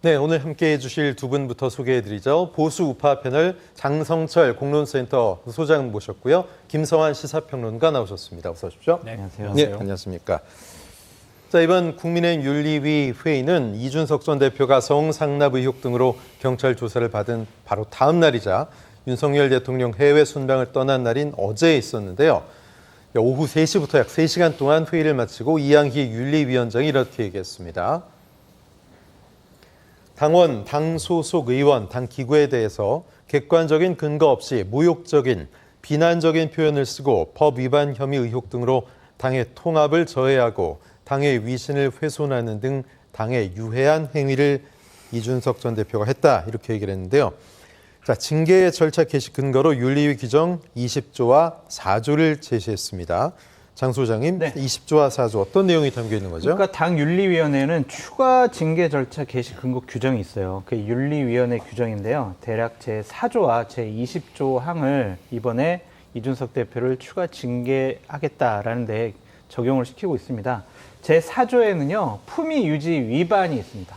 네, 오늘 함께해 주실 두 분부터 소개해드리죠. 보수 우파 패널 장성철 공론센터 소장 모셨고요. 김성환 시사평론가 나오셨습니다. 어서 오십시오. 네, 안녕하세요. 네, 안녕하십니까. 자, 이번 국민의힘 윤리위 회의는 이준석 전 대표가 성상납 의혹 등으로 경찰 조사를 받은 바로 다음 날이자 윤석열 대통령 해외 순방을 떠난 날인 어제 있었는데요. 오후 3시부터 약 3시간 동안 회의를 마치고 이양희 윤리위원장이 이렇게 얘기했습니다. 당원, 당 소속 의원, 당 기구에 대해서 객관적인 근거 없이 모욕적인, 비난적인 표현을 쓰고 법 위반 혐의 의혹 등으로 당의 통합을 저해하고 당의 위신을 훼손하는 등 당에 유해한 행위를 이준석 전 대표가 했다, 이렇게 얘기를 했는데요. 자, 징계 절차 개시 근거로 윤리위 규정 20조와 4조를 제시했습니다. 장 소장님, 네. 20조와 4조 어떤 내용이 담겨 있는 거죠? 그러니까 당 윤리위원회는 추가 징계 절차 개시 근거 규정이 있어요. 그 윤리위원회 규정인데요. 대략 제4조와 제20조 항을 이번에 이준석 대표를 추가 징계하겠다라는 데 적용을 시키고 있습니다. 제4조에는요. 품위 유지 위반이 있습니다.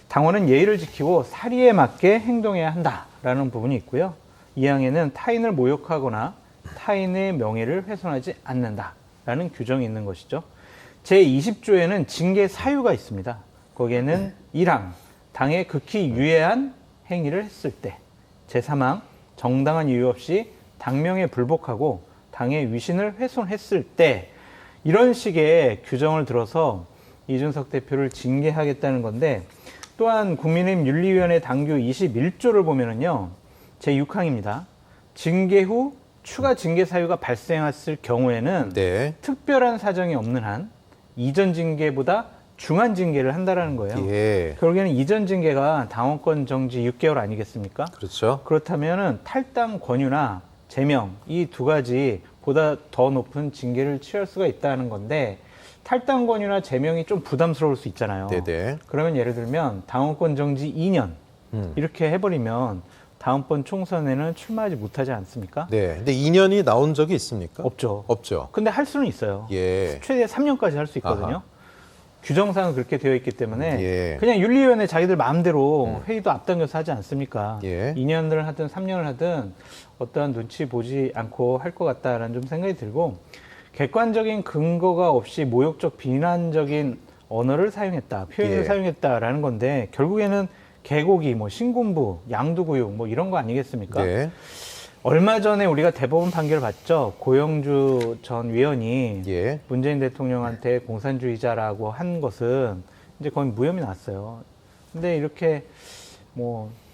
당원은 예의를 지키고 사리에 맞게 행동해야 한다라는 부분이 있고요. 이 항에는 타인을 모욕하거나 타인의 명예를 훼손하지 않는다라는 규정이 있는 것이죠. 제20조에는 징계 사유가 있습니다. 거기에는 1항, 당에 극히 유해한 행위를 했을 때, 제3항, 정당한 이유 없이 당명에 불복하고 당의 위신을 훼손했을 때, 이런 식의 규정을 들어서 이준석 대표를 징계하겠다는 건데, 또한 국민의힘 윤리위원회 당규 21조를 보면은요, 제6항입니다. 징계 후 추가 징계 사유가 발생했을 경우에는 네. 특별한 사정이 없는 한 이전 징계보다 중한 징계를 한다라는 거예요. 예. 결국에는 이전 징계가 당원권 정지 6개월 아니겠습니까? 그렇죠. 그렇다면은 탈당 권유나 제명 이 두 가지 보다 더 높은 징계를 취할 수가 있다는 건데, 탈당 권유나 제명이 좀 부담스러울 수 있잖아요. 네네. 그러면 예를 들면 당원권 정지 2년 이렇게 해버리면 다음번 총선에는 출마하지 못하지 않습니까? 네. 근데 2년이 나온 적이 있습니까? 없죠. 없죠. 근데 할 수는 있어요. 예. 최대 3년까지 할 수 있거든요. 아하. 규정상은 그렇게 되어 있기 때문에 예. 그냥 윤리위원회 자기들 마음대로 회의도 앞당겨서 하지 않습니까? 예. 2년을 하든 3년을 하든 어떠한 눈치 보지 않고 할 것 같다라는 좀 생각이 들고, 객관적인 근거가 없이 모욕적 비난적인 언어를 사용했다, 표현을 예. 사용했다라는 건데, 결국에는 개고기, 신군부, 양두구육 이런 거 아니겠습니까? 네. 얼마 전에 우리가 대법원 판결을 봤죠. 고영주 전 위원이 예. 문재인 대통령한테 공산주의자라고 한 것은 이제 거의 무혐의 났어요. 근데 이렇게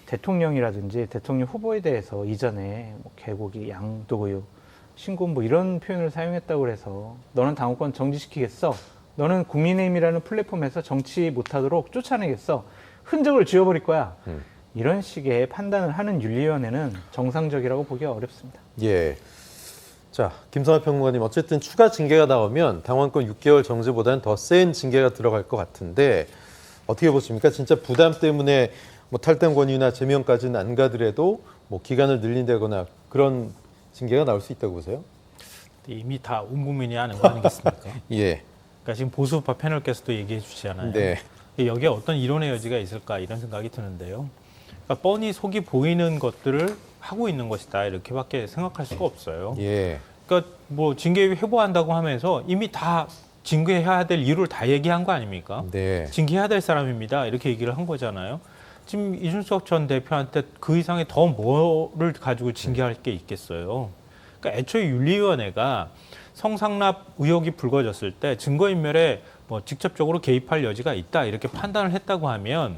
대통령이라든지 대통령 후보에 대해서 이전에 개고기, 양두구육, 신군부 이런 표현을 사용했다고 해서 너는 당원권 정지시키겠어? 너는 국민의힘이라는 플랫폼에서 정치 못하도록 쫓아내겠어? 흔적을 지워버릴 거야. 이런 식의 판단을 하는 윤리위원회는 정상적이라고 보기가 어렵습니다. 예. 자, 김성환 평론가님, 어쨌든 추가 징계가 나오면 당원권 6개월 정지보다는 더 센 징계가 들어갈 것 같은데 어떻게 보십니까? 진짜 부담 때문에 탈당 권유나 제명까지는 안 가더라도 기간을 늘린다거나 그런 징계가 나올 수 있다고 보세요? 이미 다 온 국민이 아는 거 아니겠습니까? 예. 그러니까 지금 보수파 패널께서도 얘기해 주시잖아요. 네. 여기에 어떤 이론의 여지가 있을까 이런 생각이 드는데요. 그러니까 뻔히 속이 보이는 것들을 하고 있는 것이다 이렇게밖에 생각할 수가 없어요. 예. 그러니까 징계 회부한다고 하면서 이미 다 징계해야 될 이유를 다 얘기한 거 아닙니까? 네. 징계해야 될 사람입니다 이렇게 얘기를 한 거잖아요. 지금 이준석 전 대표한테 그 이상의 더 뭐를 가지고 징계할 게 있겠어요. 그러니까 애초에 윤리위원회가 성상납 의혹이 불거졌을 때 증거인멸에 직접적으로 개입할 여지가 있다 이렇게 판단을 했다고 하면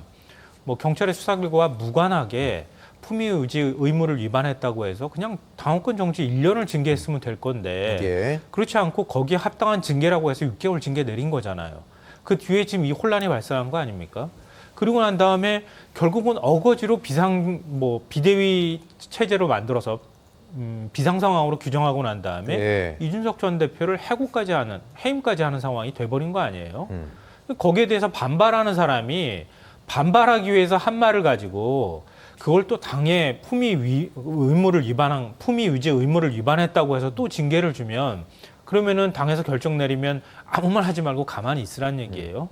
경찰의 수사 결과와 무관하게 품위유지 의무를 위반했다고 해서 그냥 당원권 정지 1년을 징계했으면 될 건데 예. 그렇지 않고 거기에 합당한 징계라고 해서 6개월 징계 내린 거잖아요. 그 뒤에 지금 이 혼란이 발생한 거 아닙니까? 그리고 난 다음에 결국은 어거지로 비대위 체제로 만들어서 비상 상황으로 규정하고 난 다음에 예. 이준석 전 대표를 해임까지 하는 상황이 돼버린 거 아니에요. 거기에 대해서 반발하는 사람이 반발하기 위해서 한 말을 가지고 그걸 또 당의 품위 유지 의무를 위반했다고 해서 또 징계를 주면 그러면은 당에서 결정 내리면 아무 말 하지 말고 가만히 있으란 얘기예요.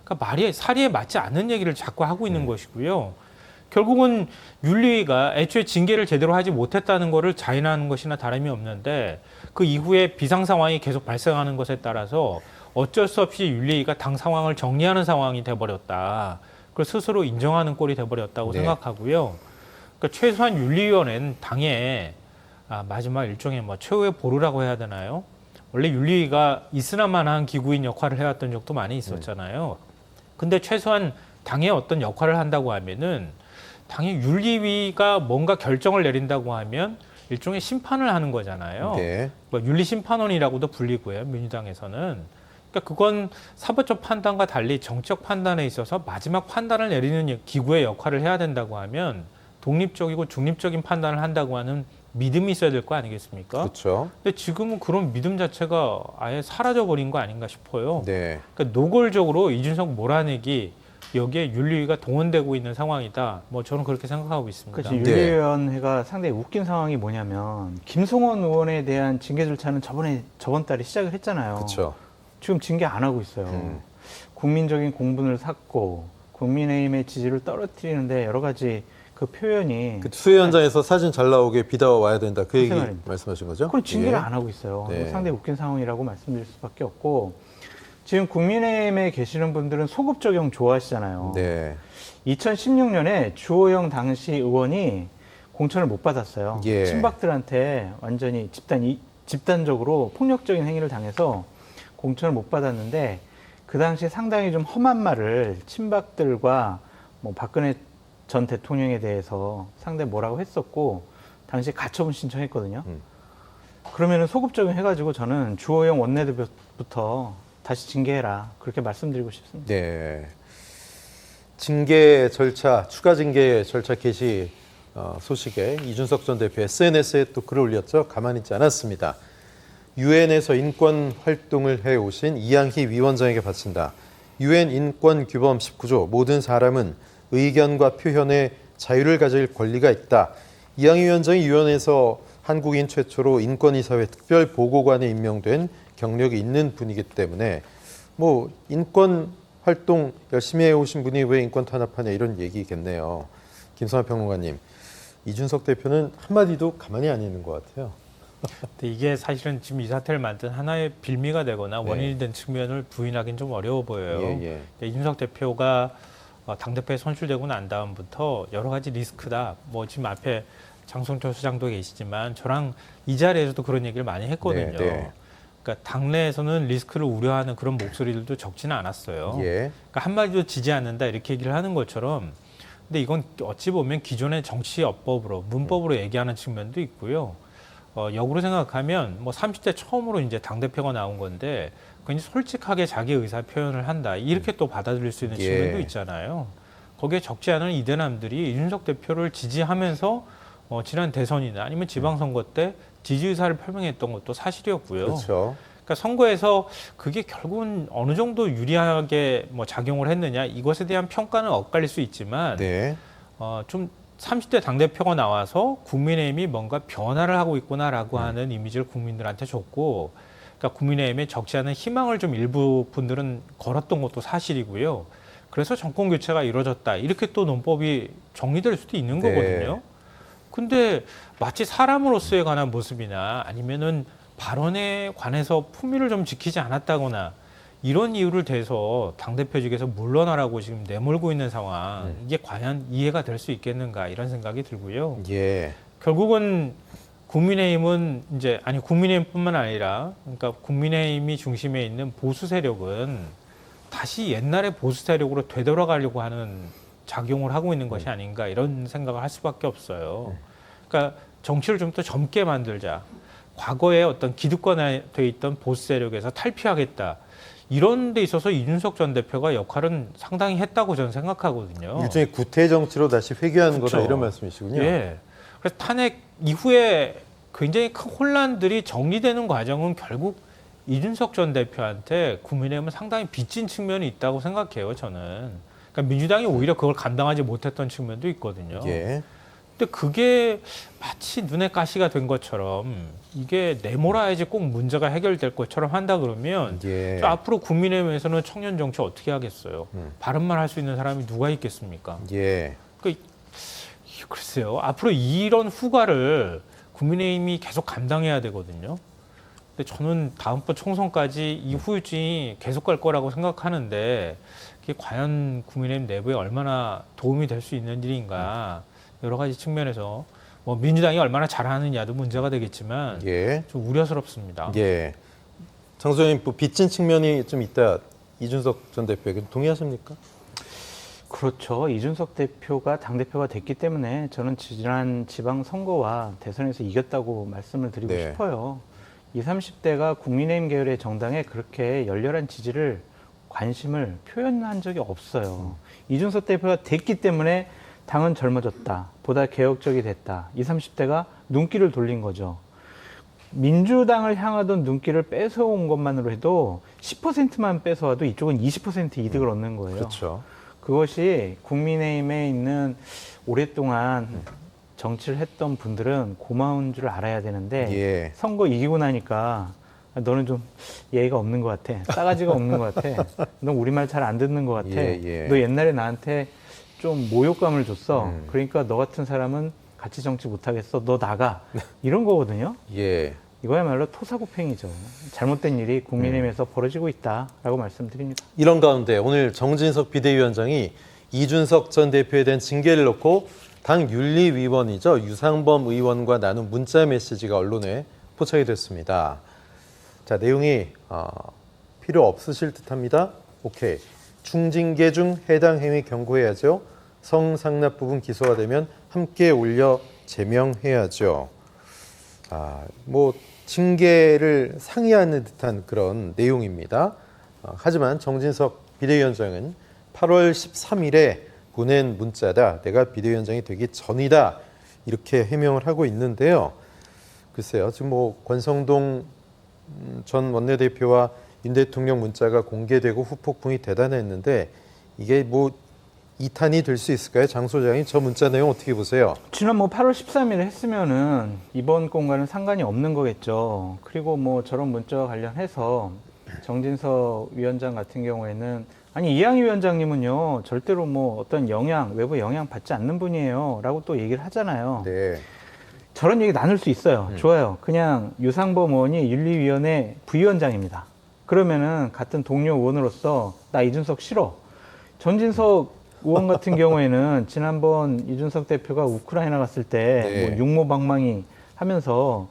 그러니까 사리에 맞지 않는 얘기를 자꾸 하고 있는 것이고요. 결국은 윤리위가 애초에 징계를 제대로 하지 못했다는 것을 자인하는 것이나 다름이 없는데 그 이후에 비상 상황이 계속 발생하는 것에 따라서 어쩔 수 없이 윤리위가 당 상황을 정리하는 상황이 돼버렸다. 그걸 스스로 인정하는 꼴이 돼버렸다고 네. 생각하고요. 그러니까 최소한 윤리위원회는 당의 마지막 일종의 뭐 최후의 보루라고 해야 되나요? 원래 윤리위가 있으나마나한 기구인 역할을 해왔던 적도 많이 있었잖아요. 근데 최소한 당의 어떤 역할을 한다고 하면은 당의 윤리위가 뭔가 결정을 내린다고 하면 일종의 심판을 하는 거잖아요. 네. 뭐 윤리심판원이라고도 불리고요. 민주당에서는. 그러니까 그건 사법적 판단과 달리 정치적 판단에 있어서 마지막 판단을 내리는 기구의 역할을 해야 된다고 하면 독립적이고 중립적인 판단을 한다고 하는 믿음이 있어야 될 거 아니겠습니까? 그렇죠. 근데 지금은 그런 믿음 자체가 아예 사라져버린 거 아닌가 싶어요. 네. 그러니까 노골적으로 이준석 몰아내기 여기에 윤리위가 동원되고 있는 상황이다. 뭐 저는 그렇게 생각하고 있습니다. 그렇지. 윤리위원회가 상당히 웃긴 상황이 뭐냐면 김성원 의원에 대한 징계 절차는 저번 달에 시작을 했잖아요. 그렇죠. 지금 징계 안 하고 있어요. 국민적인 공분을 샀고 국민의힘의 지지를 떨어뜨리는데 여러 가지 그 표현이 그 수해 현장에서 사진 잘 나오게 비다와 와야 된다. 그 얘기 말입니다. 말씀하신 거죠? 그걸 징계를 예. 안 하고 있어요. 네. 상당히 웃긴 상황이라고 말씀드릴 수밖에 없고 지금 국민의힘에 계시는 분들은 소급 적용 좋아하시잖아요. 네. 2016년에 주호영 당시 의원이 공천을 못 받았어요. 예. 친박들한테 완전히 집단적으로 폭력적인 행위를 당해서 공천을 못 받았는데 그 당시 상당히 좀 험한 말을 친박들과 뭐 박근혜 전 대통령에 대해서 상당히 뭐라고 했었고 당시에 가처분 신청했거든요. 그러면은 소급 적용해가지고 저는 주호영 원내대표부터 다시 징계해라 그렇게 말씀드리고 싶습니다. 네. 징계 절차, 추가 징계 절차 개시 소식에 이준석 전 대표 SNS에 또 글을 올렸죠. 가만히 있지 않았습니다. 유엔에서 인권 활동을 해오신 이양희 위원장에게 바친다. 유엔 인권 규범 19조 모든 사람은 의견과 표현의 자유를 가질 권리가 있다. 이양희 위원장이 유엔에서 한국인 최초로 인권이사회 특별보고관에 임명된 경력이 있는 분이기 때문에 뭐 인권 활동 열심히 해오신 분이 왜 인권 탄압하냐 이런 얘기겠네요. 김성환 평론가님, 이준석 대표는 한마디도 가만히 안 있는 것 같아요. 근데 이게 사실은 지금 이 사태를 만든 하나의 빌미가 되거나 네. 원인이 된 측면을 부인하기는 좀 어려워 보여요. 예. 이준석 대표가 당대표에 선출되고 난 다음부터 여러 가지 리스크다. 뭐 지금 앞에 장성철 수장도 계시지만 저랑 이 자리에서도 그런 얘기를 많이 했거든요. 네. 그러니까 당내에서는 리스크를 우려하는 그런 목소리들도 적지는 않았어요. 예. 그러니까 한마디도 지지 않는다 이렇게 얘기를 하는 것처럼 근데 이건 어찌 보면 기존의 정치업법으로 문법으로 얘기하는 측면도 있고요. 역으로 생각하면 뭐 30대 처음으로 이제 당대표가 나온 건데 굉장히 솔직하게 자기 의사 표현을 한다. 이렇게 또 받아들일 수 있는 예. 측면도 있잖아요. 거기에 적지 않은 이대남들이 이준석 대표를 지지하면서 지난 대선이나 아니면 지방선거 때 지지 의사를 표명했던 것도 사실이었고요. 그렇죠. 그러니까 선거에서 그게 결국은 어느 정도 유리하게 뭐 작용을 했느냐 이것에 대한 평가는 엇갈릴 수 있지만 네. 좀 30대 당대표가 나와서 국민의힘이 뭔가 변화를 하고 있구나라고 하는 이미지를 국민들한테 줬고 그러니까 국민의힘에 적지 않은 희망을 좀 일부 분들은 걸었던 것도 사실이고요. 그래서 정권 교체가 이루어졌다. 이렇게 또 논법이 정리될 수도 있는 네. 거거든요. 근데 마치 사람으로서에 관한 모습이나 아니면은 발언에 관해서 품위를 좀 지키지 않았다거나 이런 이유를 대서 당대표직에서 물러나라고 지금 내몰고 있는 상황, 이게 과연 이해가 될 수 있겠는가 이런 생각이 들고요. 예. 결국은 국민의힘은 이제 아니 국민의힘뿐만 아니라 그러니까 국민의힘이 중심에 있는 보수 세력은 다시 옛날의 보수 세력으로 되돌아가려고 하는 작용을 하고 있는 것이 아닌가 이런 생각을 할 수밖에 없어요. 그러니까 정치를 좀 더 젊게 만들자. 과거에 어떤 기득권에 돼 있던 보수 세력에서 탈피하겠다. 이런 데 있어서 이준석 전 대표가 역할은 상당히 했다고 저는 생각하거든요. 일종의 구태 정치로 다시 회귀하는 그렇죠. 거다 이런 말씀이시군요. 예. 그래서 탄핵 이후에 굉장히 큰 혼란들이 정리되는 과정은 결국 이준석 전 대표한테 국민의힘은 상당히 빚진 측면이 있다고 생각해요, 저는. 그러니까 민주당이 오히려 그걸 감당하지 못했던 측면도 있거든요. 예. 근데 그게 마치 눈에 가시가 된 것처럼 이게 내몰아야지 꼭 문제가 해결될 것처럼 한다 그러면 예. 저 앞으로 국민의힘에서는 청년 정치 어떻게 하겠어요? 발언만 할 수 있는 사람이 누가 있겠습니까? 예. 글쎄요. 앞으로 이런 후과를 국민의힘이 계속 감당해야 되거든요. 근데 저는 다음번 총선까지 이 후유증이 계속 갈 거라고 생각하는데 그게 과연 국민의힘 내부에 얼마나 도움이 될 수 있는 일인가 여러 가지 측면에서 뭐 민주당이 얼마나 잘하느냐도 문제가 되겠지만 예. 좀 우려스럽습니다. 예. 장소장님, 뭐 빚진 측면이 좀 있다. 이준석 전 대표에게 동의하십니까? 그렇죠. 이준석 대표가 당대표가 됐기 때문에 저는 지난 지방선거와 대선에서 이겼다고 말씀을 드리고 네. 싶어요. 20, 30대가 국민의힘 계열의 정당에 그렇게 열렬한 지지를, 관심을 표현한 적이 없어요. 이준석 대표가 됐기 때문에 당은 젊어졌다. 보다 개혁적이 됐다. 20, 30대가 눈길을 돌린 거죠. 민주당을 향하던 눈길을 뺏어온 것만으로 해도 10%만 뺏어와도 이쪽은 20% 이득을 얻는 거예요. 그렇죠. 그것이 국민의힘에 있는 오랫동안 정치를 했던 분들은 고마운 줄 알아야 되는데 예. 선거 이기고 나니까 너는 좀 예의가 없는 것 같아. 싸가지가 없는 것 같아. 너 우리 말 잘 안 듣는 것 같아. 예. 너 옛날에 나한테 좀 모욕감을 줬어. 그러니까 너 같은 사람은 같이 정치 못하겠어. 너 나가. 이런 거거든요. 예. 이거야말로 토사구팽이죠. 잘못된 일이 국민의힘에서 벌어지고 있다라고 말씀드립니다. 이런 가운데 오늘 정진석 비대위원장이 이준석 전 대표에 대한 징계를 놓고 당 윤리위원이죠. 유상범 의원과 나눈 문자 메시지가 언론에 포착이 됐습니다. 자, 내용이 필요 없으실 듯합니다. 오케이. 중징계 중 해당 행위 경고해야죠. 성상납 부분 기소가 되면 함께 올려 제명해야죠. 뭐 징계를 상의하는 듯한 그런 내용입니다. 하지만 정진석 비대위원장은 8월 13일에 보낸 문자다. 내가 비대위원장이 되기 전이다. 이렇게 해명을 하고 있는데요. 글쎄요. 지금 뭐 권성동 전 원내대표와 윤 대통령 문자가 공개되고 후폭풍이 대단했는데 이게 뭐 2탄이 될 수 있을까요? 장 소장님, 저 문자 내용 어떻게 보세요? 지난 뭐 8월 13일에 했으면은 이번 건과는 상관이 없는 거겠죠. 그리고 뭐 저런 문자와 관련해서 정진석 위원장 같은 경우에는 아니 이양희 위원장님은요 절대로 뭐 어떤 영향, 외부 영향 받지 않는 분이에요라고 또 얘기를 하잖아요. 네. 저런 얘기 나눌 수 있어요. 좋아요. 그냥 유상범 의원이 윤리위원회 부위원장입니다. 그러면은 같은 동료 의원으로서 나 이준석 싫어. 전진석 의원 같은 경우에는 지난번 이준석 대표가 우크라이나 갔을 때 네. 뭐 육모방망이 하면서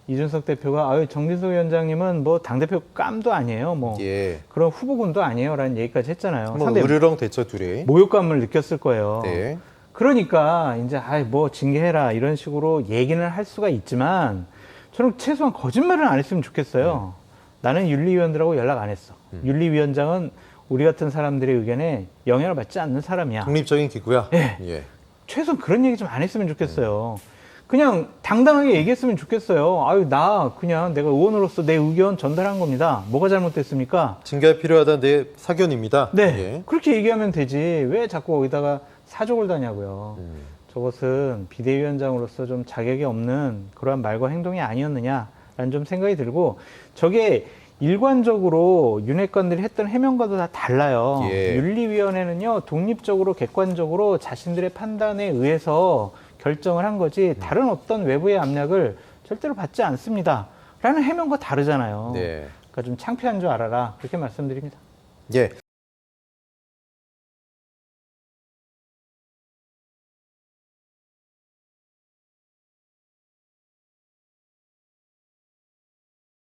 이준석 대표가 아유 정진석 위원장님은 뭐 당대표 깜도 아니에요. 뭐 예. 그런 후보군도 아니에요라는 얘기까지 했잖아요. 뭐 상당히 으르렁 됐죠, 둘이. 모욕감을 느꼈을 거예요. 네. 그러니까 이제 아이 뭐 징계해라 이런 식으로 얘기는 할 수가 있지만 저는 최소한 거짓말은 안 했으면 좋겠어요. 나는 윤리위원들하고 연락 안 했어. 윤리위원장은 우리 같은 사람들의 의견에 영향을 받지 않는 사람이야. 독립적인 기구야. 예. 예. 최소한 그런 얘기 좀 안 했으면 좋겠어요. 그냥 당당하게 얘기했으면 좋겠어요. 아유 나 그냥 내가 의원으로서 내 의견 전달한 겁니다. 뭐가 잘못됐습니까? 징계가 필요하다는 내 사견입니다. 네. 예. 그렇게 얘기하면 되지. 왜 자꾸 거기다가 사족을 다냐고요. 저것은 비대위원장으로서 좀 자격이 없는 그러한 말과 행동이 아니었느냐라는 좀 생각이 들고 저게 일관적으로 윤핵관들이 했던 해명과도 다 달라요. 예. 윤리위원회는요 독립적으로 객관적으로 자신들의 판단에 의해서 결정을 한 거지 다른 어떤 외부의 압력을 절대로 받지 않습니다. 라는 해명과 다르잖아요. 네. 그러니까 좀 창피한 줄 알아라 그렇게 말씀드립니다. 예.